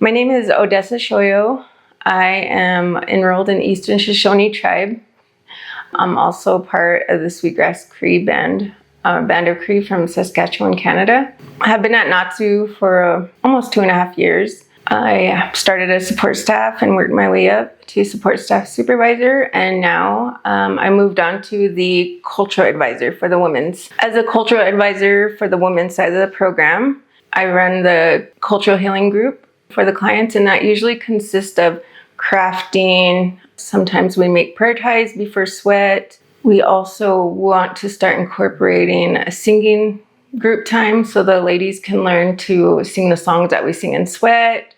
My name is Odessa. I am enrolled in Eastern Shoshone Tribe. I'm also part of the Sweetgrass Cree band, Band of Cree from Saskatchewan, Canada. I have been at NAT-SU for almost 2.5 years. I started as support staff and worked my way up to support staff supervisor, and now I moved on to the cultural advisor for the women's. As a cultural advisor for the women's side of the program, I run the cultural healing group for the clients, and that usually consists of crafting. Sometimes we make prayer ties before sweat. We also want to start incorporating a singing group time so the ladies can learn to sing the songs that we sing in sweat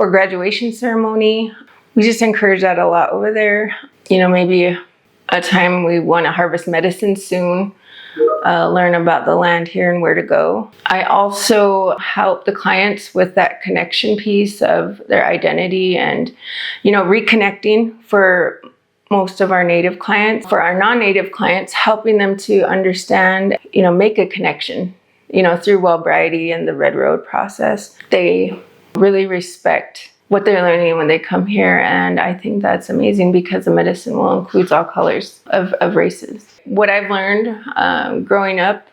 or graduation ceremony. We just encourage that a lot over there. Maybe a time we want to harvest medicine soon, learn about the land here and where to go. I also help the clients with that connection piece of their identity and, reconnecting for most of our Native clients. For our non-Native clients, helping them to understand, make a connection, through briety and the Red Road process. They really respect what they're learning when they come here, and I think that's amazing because the medicine will include all colors of races. What I've learned growing up,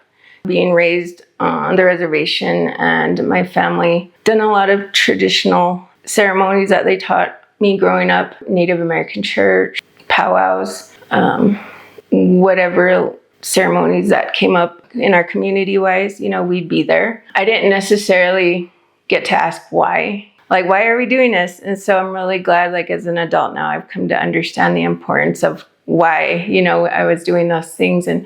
being raised on the reservation, and my family done a lot of traditional ceremonies that they taught me growing up, Native American church, powwows, whatever ceremonies that came up in our community-wise, we'd be there. I didn't necessarily get to ask why. Why are we doing this? And so I'm really glad, as an adult now, I've come to understand the importance of why, I was doing those things. And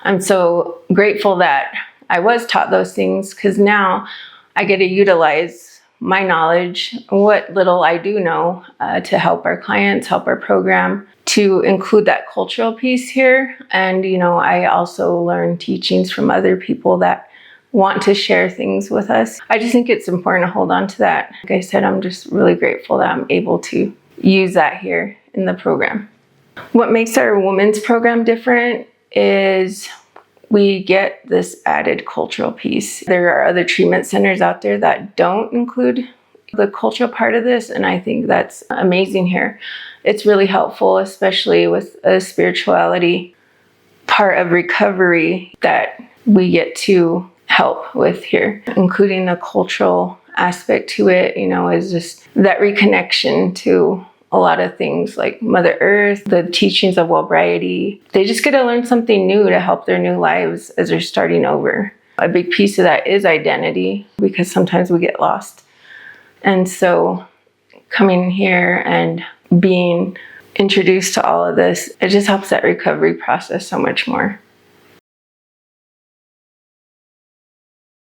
I'm so grateful that I was taught those things, because now I get to utilize my knowledge, what little I do know, to help our clients, help our program, to include that cultural piece here. And, I also learn teachings from other people that want to share things with us. I just think it's important to hold on to that. Like I said, I'm just really grateful that I'm able to use that here in the program. What makes our women's program different is we get this added cultural piece. There are other treatment centers out there that don't include the cultural part of this, and I think that's amazing here. It's really helpful, especially with a spirituality part of recovery that we get to help with here, including the cultural aspect to it, is just that reconnection to a lot of things like Mother Earth, the teachings of briety. They just get to learn something new to help their new lives as they're starting over. A big piece of that is identity, because sometimes we get lost. And so coming here and being introduced to all of this, it just helps that recovery process so much more.